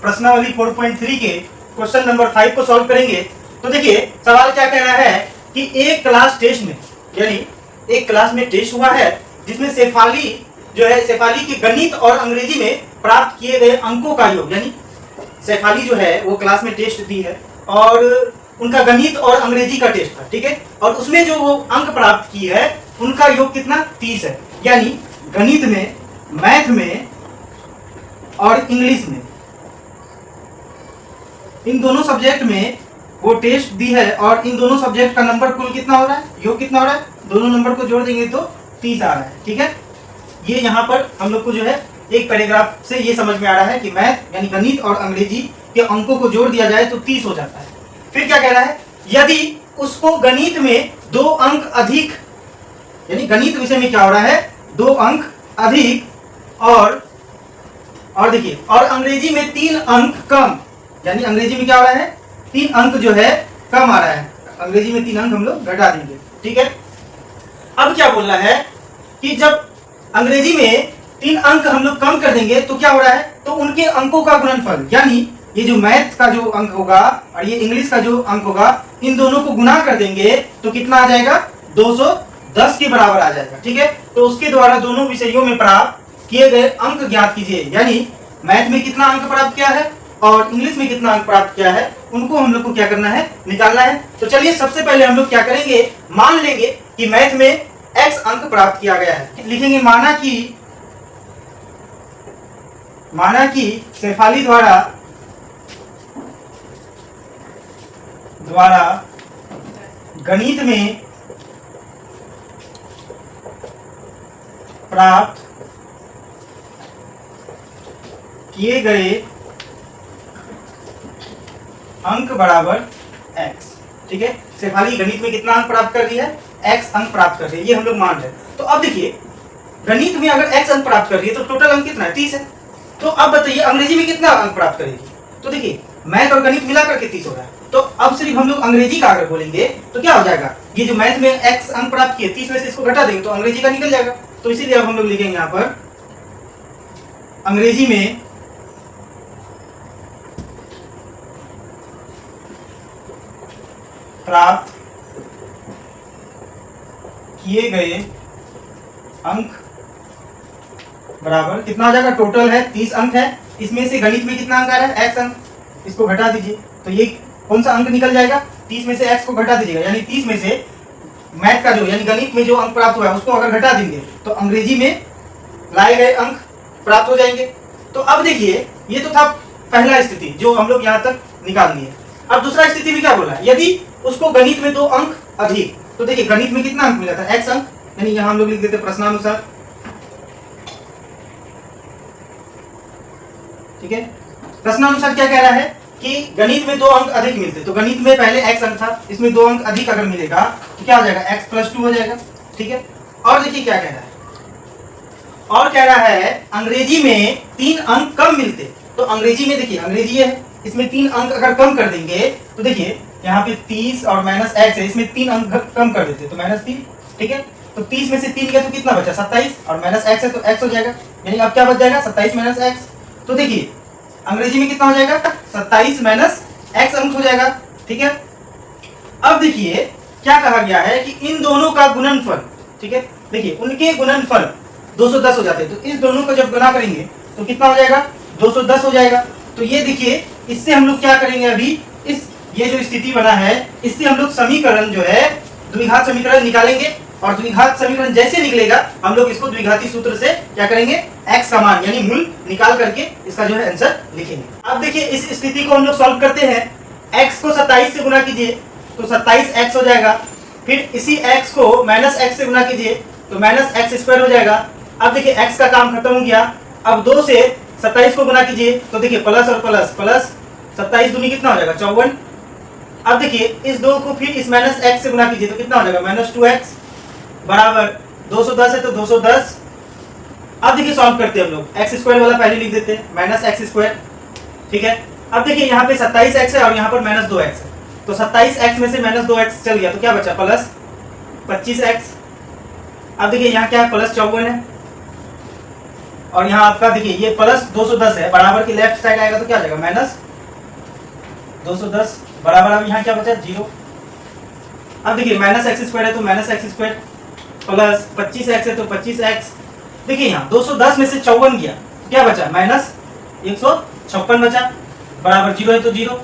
प्रश्नावली 4.3 के question number 5 को सॉल्व करेंगे। तो देखिए सवाल क्या कह रहा है कि एक क्लास टेस्ट में, यानी एक क्लास में टेस्ट हुआ है जिसमें शेफाली के गणित और अंग्रेजी में प्राप्त किए गए अंकों का योग, यानी शेफाली जो है वो क्लास में टेस्ट दी है और उनका गणित और अंग्रेजी का टेस्ट था, ठीक है, और उसमें जो वो अंक प्राप्त की है उनका योग कितना 30 है। यानी गणित में, मैथ में और इंग्लिश में, इन दोनों सब्जेक्ट में वो टेस्ट दी है और इन दोनों सब्जेक्ट का नंबर कुल कितना हो रहा है, योग कितना हो रहा है, दोनों नंबर को जोड़ देंगे तो 30 आ रहा है, ठीक है। ये यहाँ पर हम लोग को जो है एक पैराग्राफ से ये समझ में आ रहा है कि मैथ यानी गणित और अंग्रेजी के अंकों को जोड़ दिया जाए तो 30 हो जाता है। फिर क्या कह रहा है, यदि उसको गणित में 2 अंक अधिक, यानी गणित विषय में क्या हो रहा है 2 अंक अधिक और देखिए और अंग्रेजी में 3 अंक कम, यानी अंग्रेजी में क्या हो रहा है 3 अंक जो है कम आ रहा है, अंग्रेजी में 3 अंक हम लोग घटा देंगे, ठीक है। अब क्या बोल रहा है कि जब अंग्रेजी में 3 अंक हम लोग कम कर देंगे तो क्या हो रहा है, तो उनके अंकों का गुणनफल, यानी ये जो मैथ का जो अंक होगा और ये इंग्लिश का जो अंक होगा, इन दोनों को गुना कर देंगे तो कितना आ जाएगा 210 के बराबर आ जाएगा, ठीक है। तो उसके द्वारा दोनों विषयों में प्राप्त किए गए अंक ज्ञात कीजिए, यानी मैथ में कितना अंक प्राप्त किया है और इंग्लिश में कितना अंक प्राप्त किया है, उनको हम लोग को क्या करना है, निकालना है। तो चलिए सबसे पहले हम लोग क्या करेंगे, मान लेंगे कि मैथ में x अंक प्राप्त किया गया है। लिखेंगे माना कि शेफाली द्वारा गणित में प्राप्त किए गए अंक बराबर x, ठीक है। शेफाली गणित में कितना अंक प्राप्त कर रही है, x अंक प्राप्त कर रही है, ये हम लोग मान रहे हैं। तो अब देखिए गणित में अगर x अंक प्राप्त कर रही है तो टोटल अंक कितना है 30 है। तो अब बताइए अंग्रेजी में कितना अंक प्राप्त करेगी, तो देखिए मैथ और गणित मिलाकर के 30 हो रहा है। तो अब सिर्फ हम लोग अंग्रेजी का अगर बोलेंगे तो क्या हो जाएगा, ये जो मैथ में x अंक प्राप्त किए 30 में से इसको घटा देंगे तो अंग्रेजी का निकल जाएगा। तो इसीलिए अब हम लोग लिखेंगे यहाँ पर अंग्रेजी में प्राप्त किए गए अंक बराबर कितना हो जाएगा, टोटल है 30 अंक है, इसमें से गणित में कितना अंक आ रहा है x अंक, इसको घटा दीजिए तो ये कौन सा अंक निकल जाएगा, 30 में से x को घटा दीजिएगा, यानी 30 में से मैथ का जो यानी गणित में जो अंक प्राप्त हुआ है उसको अगर घटा देंगे तो अंग्रेजी में लाए गए अंक प्राप्त हो जाएंगे। तो अब देखिए ये तो था पहला स्थिति जो हम लोग यहाँ तक निकाल लिए। अब दूसरा स्थिति में क्या बोला है, यदि उसको गणित में 2 अंक अधिक, तो देखिए गणित में कितना अंक मिला था x अंक, यानी यहाँ हम लोग लिख देते प्रश्नानुसार, ठीक है। प्रश्नानुसार क्या कह रहा है कि गणित में 2 अंक अधिक मिलते, तो गणित में पहले x अंक था, इसमें 2 अंक अधिक अगर मिलेगा तो क्या हो जाएगा x + 2 हो जाएगा, ठीक है। और देखिए क्या कह रहा है, और कह रहा है अंग्रेजी में 3 अंक कम मिलते, तो अंग्रेजी में देखिए अंग्रेजी है, इसमें 3 अंक अगर कम कर देंगे तो देखिए यहाँ पे 30 और -x है, इसमें 3 अंक कम कर देते तो -3, ठीक है। तो 30 में से 3 गया तो कितना बचा 27 और -x है तो x हो जाएगा, यानी अब क्या बच जाएगा 27 - x। तो देखिए अंग्रेजी में कितना हो जाएगा 27 - x अंक हो जाएगा, ठीक है। अब देखिए क्या कहा गया है कि इन दोनों का गुणनफल, ठीक है, देखिए उनके गुणनफल 210 हो जाते हैं, तो इस दोनों को जब गुना करेंगे तो कितना हो जाएगा 210 हो जाएगा। तो ये देखिए इससे हम लोग क्या करेंगे, अभी इस ये जो स्थिति बना है इससे हम लोग समीकरण जो है द्विघात समीकरण निकालेंगे और द्विघात समीकरण जैसे निकलेगा हम लोग इसको द्विघाती सूत्र से क्या करेंगे, x का मान यानी मूल निकाल करके इसका जो है आंसर लिखेंगे। अब देखिए इस स्थिति को हम लोग सॉल्व करते हैं, x को 27 से गुना कीजिए तो 27x हो जाएगा, फिर इसी x को -x से गुना कीजिए तो -x² हो जाएगा। अब देखिए x का काम खत्म हो गया, अब 2 से 27 को गुना कीजिए तो देखिए प्लस और प्लस, प्लस 27 दूनी कितना हो जाएगा 54। अब देखिए इस 2 को फिर इस -x से गुना कीजिए तो कितना हो जाएगा -2x बराबर 210 है तो 210। अब देखिए सॉल्व करते हैं हम लोग, x² वाला पहले लिख देते हैं -x², ठीक है। अब देखिए यहाँ पे 27x है और यहाँ पर -2x है, तो 27x में से -2x चल गया तो क्या बचा प्लस 25x। अब देखिए यहाँ क्या है प्लस 54 है, और यहाँ आपका देखिए ये प्लस 210 है, बराबर की लेफ्ट साइड आएगा तो क्या आ जाएगा माइनस 210, बराबर अब यहाँ क्या बचा 0। अब देखिए माइनस एक्स स्क्वायर है तो minus x square, plus 25x है तो 25x। देखिए यहाँ 210 में से 54 गया, क्या बचा माइनस 156 बचा, बराबर 0 है तो 0।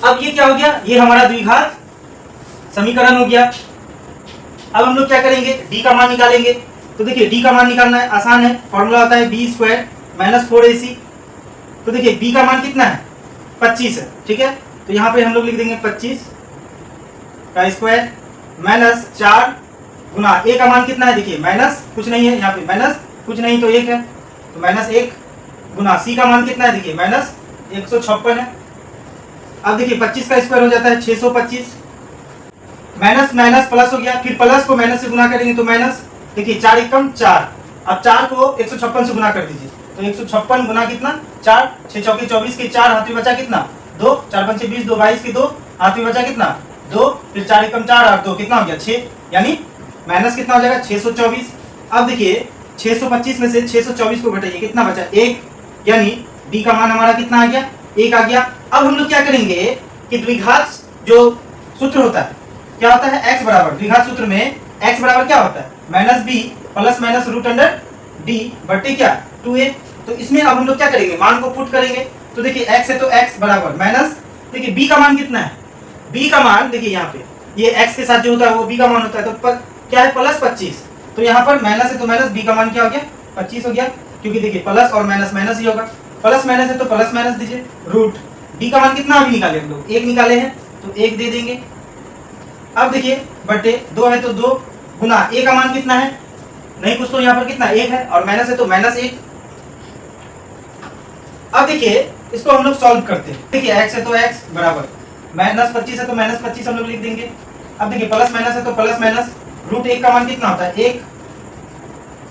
अब ये क्या हो गया, ये हमारा द्विघात समीकरण हो गया। अब हम लोग क्या करेंगे, डी का मान निकालेंगे। तो देखिए डी का मान निकालना है, आसान है, फॉर्मूला होता है बी स्क्वायर माइनस 4ac। तो देखिए बी का मान कितना है 25 है, ठीक है, तो यहाँ पे हम लोग लिख देंगे 25 का स्क्वायर माइनस 4 गुना ए का मान कितना है, देखिए माइनस कुछ नहीं है, यहाँ पे माइनस कुछ नहीं तो 1 है, तो माइनस 1 गुना सी का मान कितना है, देखिए माइनस 156 है। अब देखिए 25 का स्क्वायर हो जाता है 625, माइनस माइनस प्लस हो गया, फिर प्लस को माइनस से गुना करेंगे तो माइनस, देखिए 4 एकम 4, अब 4 को 156 से गुना कर दीजिए तो 156 गुना कितना 4, 6 चौके 24 के 4, हाथ में बचा कितना 2, 4 पंचे 20, 2 22 के 2, हाथ में बचा कितना 2, फिर 4 एकम 4 और 2 कितना हो गया 6, यानी माइनस कितना हो जाएगा 624। अब देखिए 625 में से 624 को घटाइए कितना बचा 1, यानी डी का मान हमारा कितना आ गया 1 आ गया। अब हम लोग क्या करेंगे कि द्विघात जो सूत्र होता है क्या होता है x बराबर, द्विघात सूत्र में x बराबर क्या होता है minus B plus minus root under D बटे क्या 2a। तो इसमें अब हम लोग क्या करेंगे, मान को पुट करेंगे। तो देखिए x है तो x बराबर माइनस, देखिए b का मान कितना है, b का मान देखिए यहाँ पे ये x के साथ जो होता है वो b का मान होता है, तो क्या है प्लस 25, तो यहाँ पर माइनस है तो माइनस b का मान क्या हो गया 25 हो गया, क्योंकि देखिए प्लस और माइनस माइनस ही होगा, प्लस माइनस है तो प्लस माइनस दीजिए, रूट d का मान कितना अभी निकाले हम लोग 1 निकाले हैं तो 1 दे देंगे। अब देखिए बटे 2 है तो 2 गुना a का मान कितना है, नहीं कुछ तो यहाँ पर कितना 1 है और माइनस है तो माइनस 1। अब देखिए इसको हम लोग सॉल्व करते हैं। देखिए x है तो x बराबर माइनस 25 है तो माइनस 25 हम लोग लिख देंगे। अब देखिए प्लस माइनस है तो प्लस माइनस, रूट 1 का मान कितना होता है 1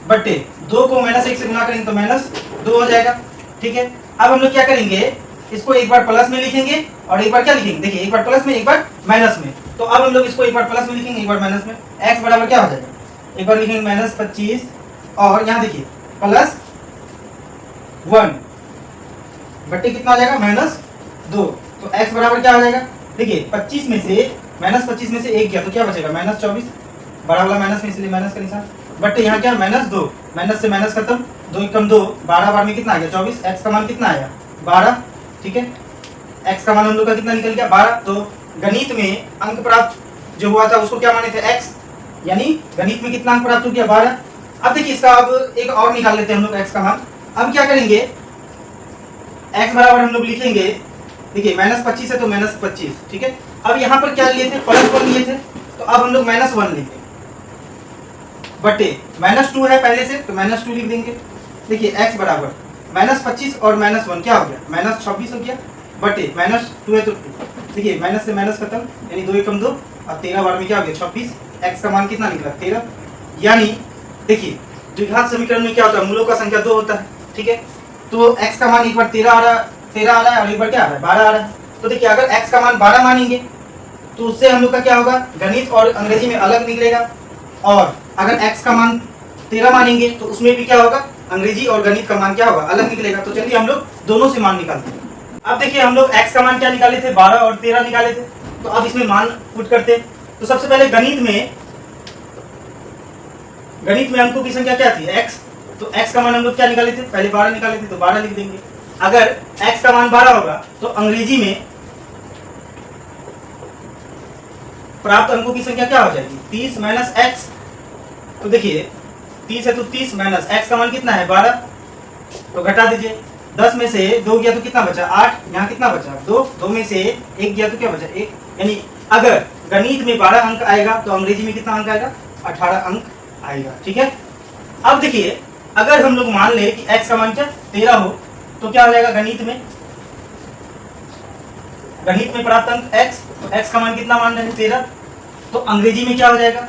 बटे 2 को माइनस 1 से गुना करेंगे तो माइनस 2 हो जाएगा, ठीक है। अब हम लोग क्या करेंगे, इसको एक बार प्लस में लिखेंगे और एक बार क्या लिखेंगे, देखिए एक बार प्लस में एक बार माइनस में। तो अब हम लोग इसको एक बार प्लस में लिखेंगे एक बार माइनस में, x बराबर क्या हो जाएगा, एक बार लिखेंगे माइनस 25 और यहाँ देखिए प्लस 1 बटे कितना हो जाएगा माइनस 2, तो x बराबर क्या हो जाएगा, देखिए 25 में से माइनस 25 में से 1 गया तो क्या बचेगा माइनस 24, बड़ा वाला माइनस में इसलिए माइनस का निशान, बटे यहाँ क्या माइनस 2, माइनस से माइनस खत्म, 2 एकम 2, 12 बार में कितना आ गया 24, x का मान कितना आया 12, ठीक है, x का मान हम लोग का कितना निकल गया 12। तो गणित में अंक प्राप्त जो हुआ था उसको क्या माने थे x, यानी गणित में कितना अंक प्राप्त हो गया 12। अब देखिए इसका अब एक और निकाल लेते हैं हम लोग x का मान। अब क्या करेंगे, x बराबर हम लोग लिखेंगे, देखिए माइनस 25 है तो माइनस 25, ठीक है। अब यहाँ पर क्या लिए थे प्लस 1 लिए थे, तो अब हम लोग माइनस 1 लिखेंगे बटे माइनस 2 है पहले से तो माइनस 2 लिख देंगे। देखिए x बराबर माइनस 25 और माइनस 1 क्या हो गया माइनस 26 हो गया, बटे माइनस 2 है तो 2, देखिए माइनस से माइनस खत्म, यानी 2 एकम 2 और 13 बार में क्या हो गया 26, x का मान कितना निकला 13। यानी देखिए द्विघात समीकरण में क्या होता है, मूलों का संख्या 2 होता है, ठीक है। तो x का मान एक बार 13 आ रहा है और एक बार क्या आ रहा है 12 आ रहा है। तो देखिए अगर x का मान 12 मानेंगे तो उससे हम लोग का क्या होगा, गणित और अंग्रेजी में अलग निकलेगा, और अगर x का मान 13 मानेंगे तो उसमें भी क्या होगा, अंग्रेजी और गणित का मान क्या होगा अलग निकलेगा। तो चलिए हम लोग दोनों से मान निकालते हैं। अब देखिए हम लोग x का मान क्या निकाले थे 12 और 13 निकाले थे, तो अब इसमें मान पुट करते हैं। तो सबसे पहले गणित में अंकों की संख्या क्या थी x, तो x का मान हम लोग क्या निकाले थे पहले 12 निकाले थे तो 12 लिख देंगे। अगर x का मान 12 होगा तो अंग्रेजी में प्राप्त अंकों की संख्या क्या हो जाएगी 30 माइनस x। तो देखिए 30 है तो 30 माइनस x का मान कितना है 12, तो घटा दीजिए, 10 में से 2 गया तो कितना बचा 8, यहाँ कितना बचा 2, 2 में से 1 गया तो क्या बचा 1, यानी अगर गणित में 12 अंक आएगा तो अंग्रेजी में कितना अंक आएगा 18 अंक आएगा, ठीक है। अब देखिए अगर हम लोग मान ले कि x का मान क्या 13 हो तो क्या हो जाएगा गणित में प्राप्त अंक x, तो x का मान कितना मान रहे हैं 13, तो अंग्रेजी में क्या हो जाएगा,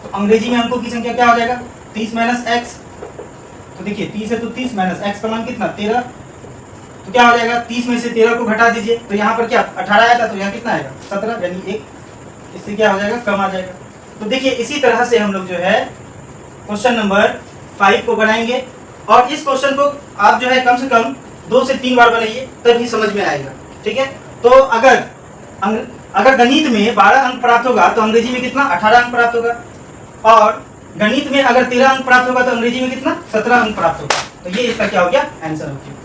तो अंग्रेजी में अंकों की संख्या क्या हो जाएगा 30 माइनस x। तो देखिए 30 है तो 30 माइनस x का मान कितना 13, तो क्या हो जाएगा 30 में से 13 को घटा दीजिए, तो यहाँ पर क्या 18 आया था तो यहाँ कितना आएगा 17, यानी 1, इससे क्या हो जाएगा कम आ जाएगा। तो देखिए इसी तरह से हम लोग जो है क्वेश्चन नंबर 5 को बनाएंगे और इस क्वेश्चन को आप जो है कम से कम 2 से 3 बार बनाइए तभी समझ में आएगा। ठीक है, तो अगर गणित में 12 अंक प्राप्त होगा तो अंग्रेजी में कितना 18 अंक प्राप्त होगा, और गणित में अगर 13 अंक प्राप्त होगा तो अंग्रेजी में कितना 17 अंक प्राप्त होगा। तो ये इसका क्या हो गया आंसर हो गया।